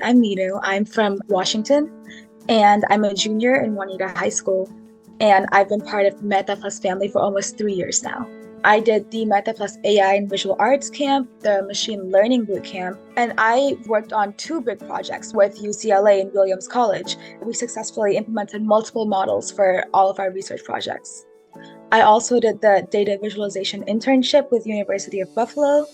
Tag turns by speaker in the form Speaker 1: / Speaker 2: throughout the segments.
Speaker 1: I'm Meenu. I'm from Washington, and I'm a junior in Juanita High School, and I've been part of MehtA Plus family for almost 3 years now. I did the MehtA Plus AI and Visual Arts Camp, the Machine Learning Boot Camp, and I worked on two big projects with UCLA and Williams College. We successfully implemented multiple models for all of our research projects. I also did the data visualization internship with University of Buffalo,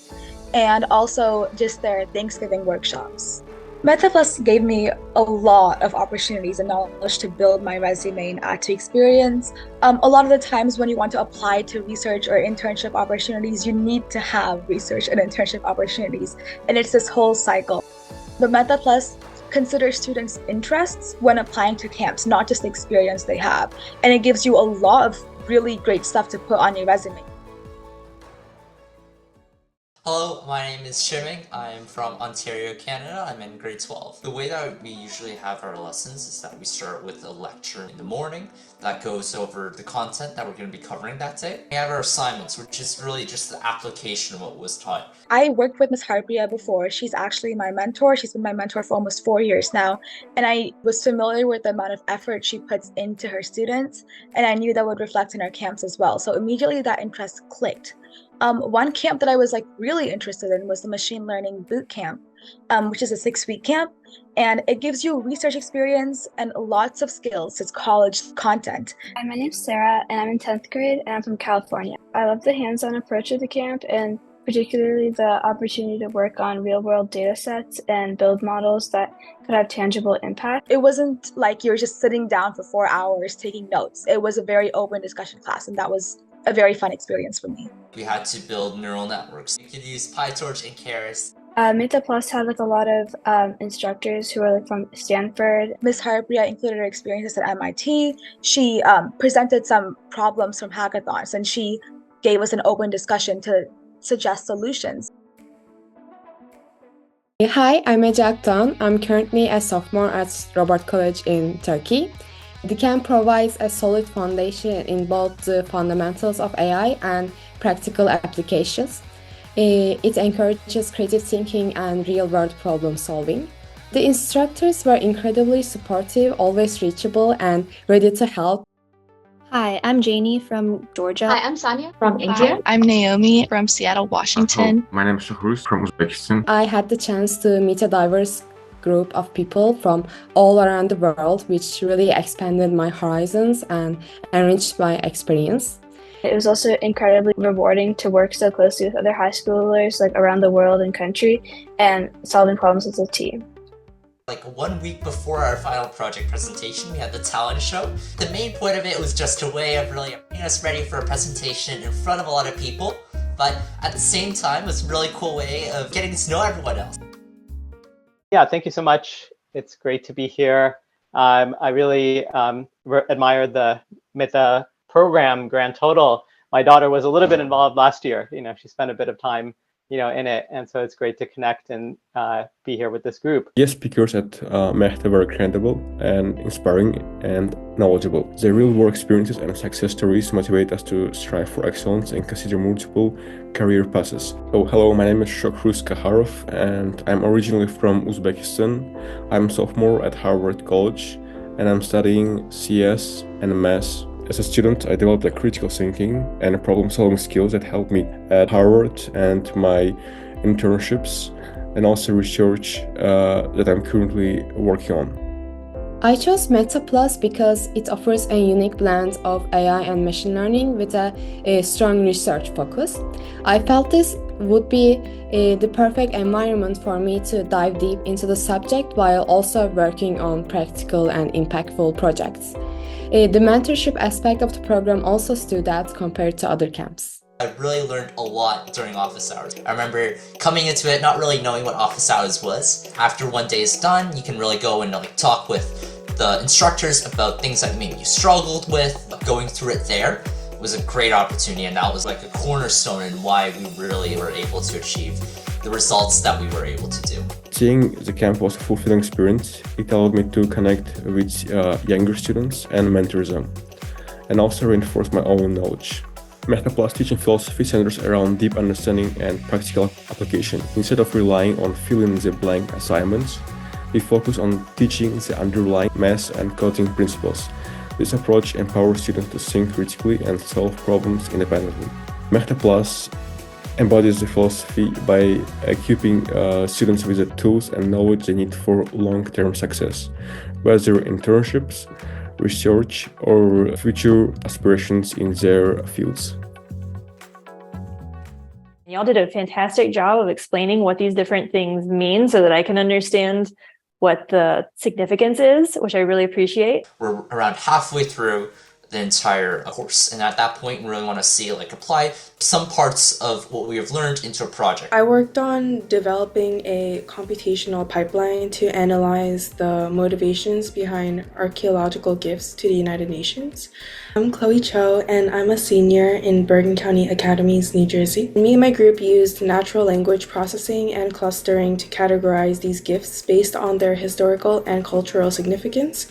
Speaker 1: and also just their Thanksgiving workshops. MehtA Plus gave me a lot of opportunities and knowledge to build my resume and add to experience. A lot of the times when you want to apply to research or internship opportunities, you need to have research and internship opportunities, and it's this whole cycle. But MehtA Plus considers students' interests when applying to camps, not just the experience they have, and it gives you a lot of really great stuff to put on your resume.
Speaker 2: Hello, my name is Shiming. I'm from Ontario, Canada. I'm in grade 12. The way that we usually have our lessons is that we start with a lecture in the morning that goes over the content that we're going to be covering that day. We have our assignments, which is really just the application of what was taught.
Speaker 1: I worked with Ms. Harpriya before. She's actually my mentor. She's been my mentor for almost 4 years now. And I was familiar with the amount of effort she puts into her students, and I knew that would reflect in our camps as well. So immediately that interest clicked. One camp that I was really interested in was the Machine Learning Boot Camp, which is a 6-week camp, and it gives you research experience and lots of skills. It's college content.
Speaker 3: Hi, my name's Sara, and I'm in 10th grade, and I'm from California. I love the hands-on approach of the camp, and particularly the opportunity to work on real-world data sets and build models that could have tangible impact.
Speaker 1: It wasn't like you're just sitting down for 4 hours taking notes. It was a very open discussion class, and that was a very fun experience for me.
Speaker 2: We had to build neural networks. We could use PyTorch and Keras.
Speaker 3: MehtA Plus had a lot of instructors who are from Stanford.
Speaker 1: Ms. Harpriya included her experiences at MIT. She presented some problems from hackathons, and she gave us an open discussion to suggest solutions.
Speaker 4: Hi, I'm MehtA. I'm currently a sophomore at Robert College in Turkey. The camp provides a solid foundation in both the fundamentals of AI and practical applications. It encourages creative thinking and real-world problem solving. The instructors were incredibly supportive, always reachable, and ready to help.
Speaker 5: Hi, I'm Janie from Georgia.
Speaker 6: Hi, I'm Sonia from India.
Speaker 7: Hi, I'm Naomi from Seattle, Washington.
Speaker 8: My name is Shokhruz from Uzbekistan.
Speaker 4: I had the chance to meet a diverse group of people from all around the world, which really expanded my horizons and enriched my experience.
Speaker 3: It was also incredibly rewarding to work so closely with other high schoolers around the world and country and solving problems as a team.
Speaker 2: 1 week before our final project presentation, we had the talent show. The main point of it was just a way of really getting us ready for a presentation in front of a lot of people, but at the same time, it was a really cool way of getting to know everyone else.
Speaker 9: Yeah, thank you so much. It's great to be here. I really admire the MehtA program grand total. My daughter was a little bit involved last year. She spent a bit of time in it, and so it's great to connect and be here with this group.
Speaker 8: Yes, speakers at MehtA were credible and inspiring and knowledgeable. Their real-world experiences and success stories motivate us to strive for excellence and consider multiple career paths. So, hello, my name is Shokhruz Chloe, and I'm originally from Uzbekistan. I'm a sophomore at Harvard College, and I'm studying CS and Math. As a student, I developed a critical thinking and problem-solving skills that helped me at Harvard and my internships, and also research that I'm currently working on.
Speaker 4: I chose MehtA Plus because it offers a unique blend of AI and machine learning with a strong research focus. I felt this would be the perfect environment for me to dive deep into the subject while also working on practical and impactful projects. The mentorship aspect of the program also stood out compared to other camps.
Speaker 2: I really learned a lot during office hours. I remember coming into it not really knowing what office hours was. After one day is done, you can really go and talk with the instructors about things that maybe you struggled with. Going through it there was a great opportunity, and that was a cornerstone in why we really were able to achieve the results that we were able to do.
Speaker 8: Seeing the camp was a fulfilling experience. It allowed me to connect with younger students and mentor them, and also reinforce my own knowledge. MehtA Plus teaching philosophy centers around deep understanding and practical application. Instead of relying on fill-in-the-blank assignments, We focus on teaching the underlying math and coding principles. This approach empowers students to think critically and solve problems independently. MehtA Plus embodies the philosophy by equipping students with the tools and knowledge they need for long-term success, whether internships, research, or future aspirations in their fields.
Speaker 6: Y'all did a fantastic job of explaining what these different things mean so that I can understand what the significance is, which I really appreciate.
Speaker 2: We're around halfway through the entire course, and at that point we really want to see apply some parts of what we have learned into a project.
Speaker 10: I worked on developing a computational pipeline to analyze the motivations behind archaeological gifts to the United Nations. I'm Chloe Cho, and I'm a senior in Bergen County Academies, New Jersey. Me and my group used natural language processing and clustering to categorize these gifts based on their historical and cultural significance,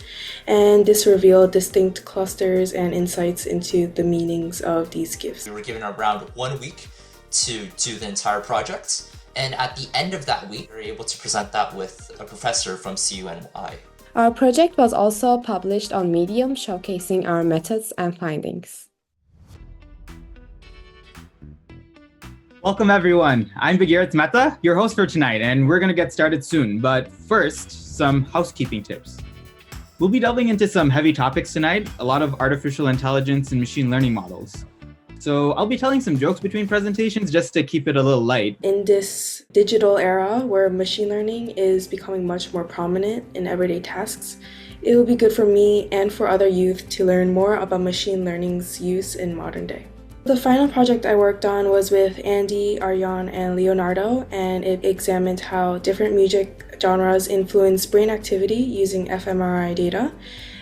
Speaker 10: and this revealed distinct clusters and insights into the meanings of these gifts.
Speaker 2: We were given around 1 week to do the entire project, and at the end of that week, we were able to present that with a professor from CUNY.
Speaker 4: Our project was also published on Medium, showcasing our methods and findings.
Speaker 11: Welcome everyone. I'm Begirat MehtA, your host for tonight, and we're going to get started soon. But first, some housekeeping tips. We'll be delving into some heavy topics tonight, a lot of artificial intelligence and machine learning models. So I'll be telling some jokes between presentations just to keep it a little light.
Speaker 10: In this digital era where machine learning is becoming much more prominent in everyday tasks, it will be good for me and for other youth to learn more about machine learning's use in modern day. The final project I worked on was with Andy, Aryan, and Leonardo, and it examined how different music genres influence brain activity using fMRI data.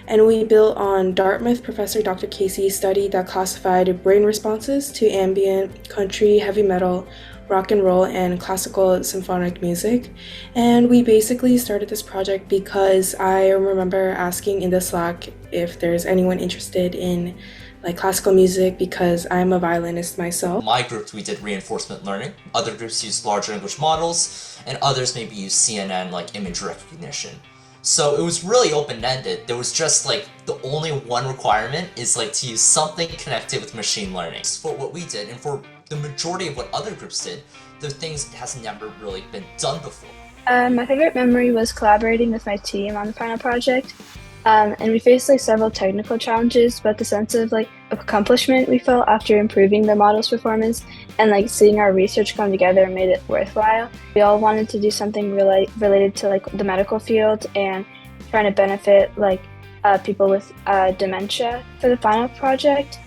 Speaker 10: And we built on Dartmouth professor Dr. Casey's study that classified brain responses to ambient, country, heavy metal, rock and roll, and classical symphonic music. And we basically started this project because I remember asking in the Slack if there's anyone interested in classical music, because I'm a violinist myself.
Speaker 2: My group, we did reinforcement learning. Other groups used large language models, and others maybe used CNN, image recognition. So it was really open-ended. There was just the only one requirement is to use something connected with machine learning. For what we did, and for the majority of what other groups did, the things has never really been done before.
Speaker 3: My favorite memory was collaborating with my team on the final project. And we faced several technical challenges, but the sense of accomplishment we felt after improving the model's performance and seeing our research come together made it worthwhile. We all wanted to do something related to the medical field and trying to benefit people with dementia. For the final project,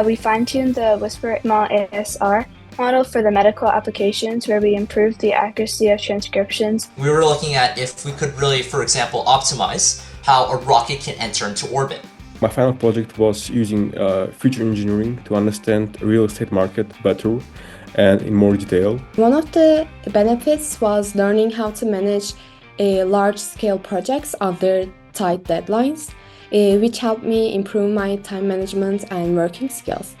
Speaker 3: we fine-tuned the Whisper ASR model for the medical applications, where we improved the accuracy of transcriptions.
Speaker 2: We were looking at if we could really, for example, optimize how a rocket can enter into orbit.
Speaker 8: My final project was using future engineering to understand the real estate market better and in more detail.
Speaker 4: One of the benefits was learning how to manage large-scale projects under tight deadlines, which helped me improve my time management and working skills.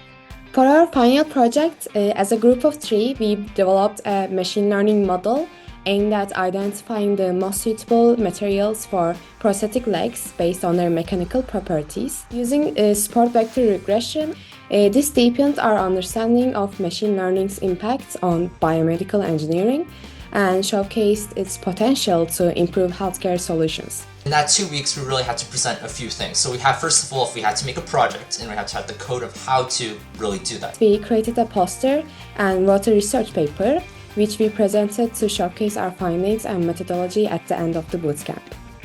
Speaker 4: For our final project, as a group of 3, we developed a machine learning model aimed at identifying the most suitable materials for prosthetic legs based on their mechanical properties. Using support vector regression, this deepened our understanding of machine learning's impact on biomedical engineering and showcased its potential to improve healthcare solutions.
Speaker 2: In that 2 weeks, we really had to present a few things. So we had, first of all, we had to make a project, and we had to have the code of how to really do that.
Speaker 4: We created a poster and wrote a research paper, which we presented to showcase our findings and methodology at the end of the bootcamp.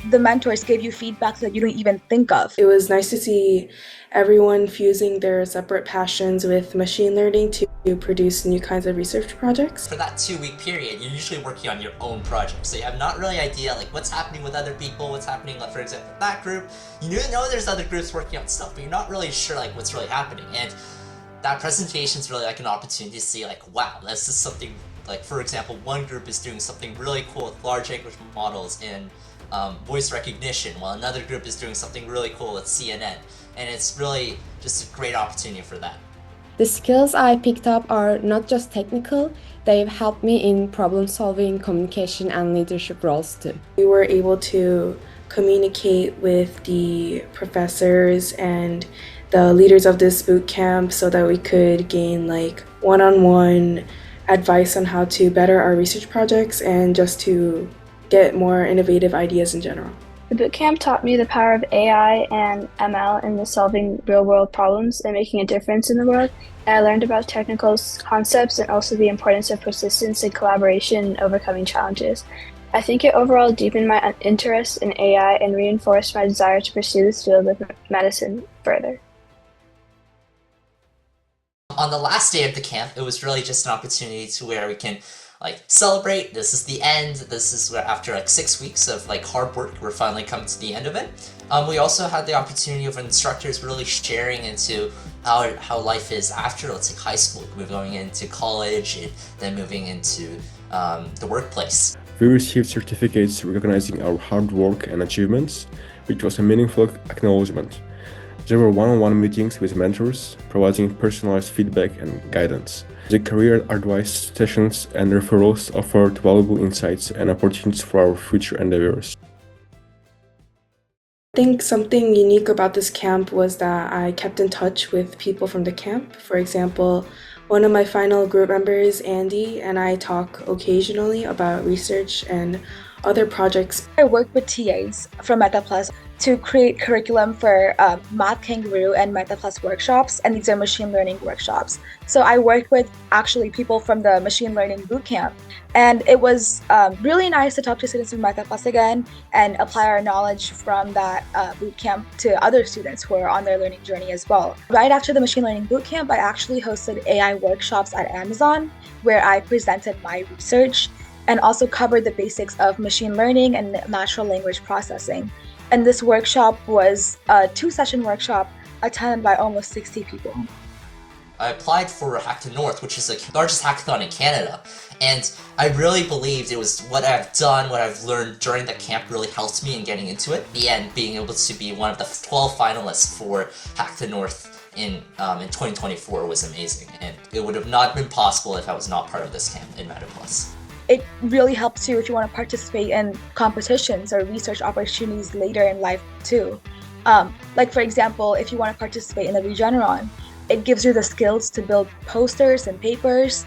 Speaker 1: The mentors gave you feedback that you didn't even think of.
Speaker 10: It was nice to see everyone fusing their separate passions with machine learning to produce new kinds of research projects.
Speaker 2: For that 2-week period, you're usually working on your own project, so you have not really idea what's happening with other people, what's happening, for example, that group. You know there's other groups working on stuff, but you're not really sure what's really happening. And that presentation is really an opportunity to see wow, this is something. For example, one group is doing something really cool with large language models and voice recognition, while another group is doing something really cool with CNN. And it's really just a great opportunity for that.
Speaker 4: The skills I picked up are not just technical, They've helped me in problem solving, communication, and leadership roles too.
Speaker 10: We were able to communicate with the professors and the leaders of this boot camp so that we could gain like one-on-one advice on how to better our research projects and just to get more innovative ideas in general.
Speaker 3: The bootcamp taught me the power of AI and ML in solving real-world problems and making a difference in the world. And I learned about technical concepts and also the importance of persistence and collaboration in overcoming challenges. I think it overall deepened my interest in AI and reinforced my desire to pursue this field of medicine further.
Speaker 2: On the last day of the camp, it was really just an opportunity to where we can celebrate. This is the end. This is where after 6 weeks of hard work, we're finally coming to the end of it. We also had the opportunity of instructors really sharing into how life is after, let's say, high school. We're going into college and then moving into the workplace.
Speaker 8: We received certificates recognizing our hard work and achievements, which was a meaningful acknowledgement. There were one-on-one meetings with mentors, providing personalized feedback and guidance. The career advice sessions and referrals offered valuable insights and opportunities for our future endeavors.
Speaker 10: I think something unique about this camp was that I kept in touch with people from the camp. For example, one of my final group members, Andy, and I talk occasionally about research and other projects.
Speaker 1: I work with TAs from MehtA Plus to create curriculum for Math Kangaroo and MehtA Plus workshops, and these are machine learning workshops. So I worked with actually people from the machine learning bootcamp, and it was really nice to talk to students from MehtA Plus again and apply our knowledge from that bootcamp to other students who are on their learning journey as well. Right after the machine learning bootcamp, I actually hosted AI workshops at Amazon, where I presented my research and also covered the basics of machine learning and natural language processing. And this workshop was a 2-session workshop attended by almost 60 people.
Speaker 2: I applied for Hackathon North, which is the largest hackathon in Canada, and I really believed it was what I've done, what I've learned during the camp really helped me in getting into it. The end, being able to be one of the 12 finalists for Hackathon North in 2024 was amazing, and it would have not been possible if I was not part of this camp in MehtA Plus.
Speaker 1: It really helps you if you want to participate in competitions or research opportunities later in life too. Like for example, if you want to participate in the Regeneron, it gives you the skills to build posters and papers.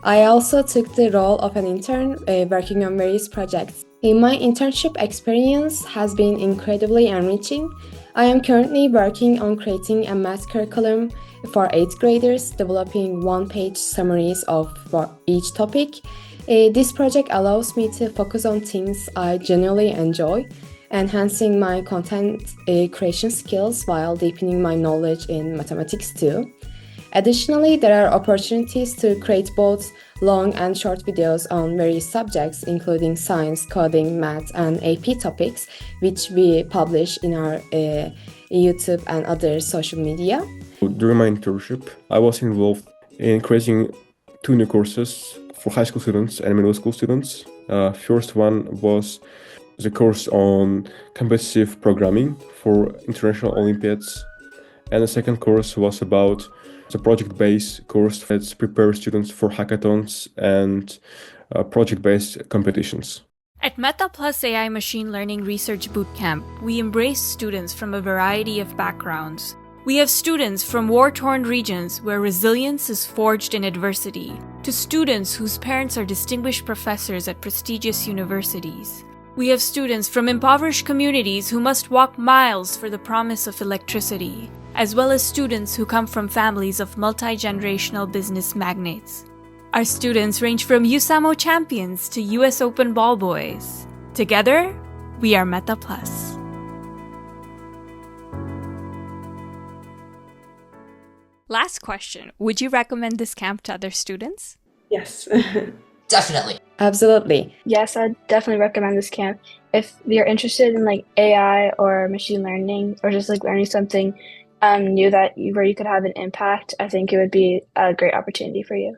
Speaker 4: I also took the role of an intern working on various projects. My internship experience has been incredibly enriching. I am currently working on creating a math curriculum for 8th graders, developing one-page summaries for each topic. This project allows me to focus on things I genuinely enjoy, enhancing my content creation skills while deepening my knowledge in mathematics too. Additionally, there are opportunities to create both long and short videos on various subjects, including science, coding, math, and AP topics, which we publish in our YouTube and other social media.
Speaker 8: During my internship, I was involved in creating 2 new courses for high school students and middle school students. First one was the course on competitive programming for international Olympiads, and the second course was about the project-based course that prepares students for hackathons and project-based competitions.
Speaker 12: At MehtA Plus AI Machine Learning Research Bootcamp, we embrace students from a variety of backgrounds. We have students from war-torn regions where resilience is forged in adversity, to students whose parents are distinguished professors at prestigious universities. We have students from impoverished communities who must walk miles for the promise of electricity, as well as students who come from families of multi-generational business magnates. Our students range from USAMO champions to US Open ball boys. Together, we are MehtA Plus. Last question. Would you recommend this camp to other students?
Speaker 10: Yes.
Speaker 2: Definitely.
Speaker 4: Absolutely.
Speaker 3: Yes, I'd definitely recommend this camp. If you're interested in like AI or machine learning or just like learning something new where you could have an impact, I think it would be a great opportunity for you.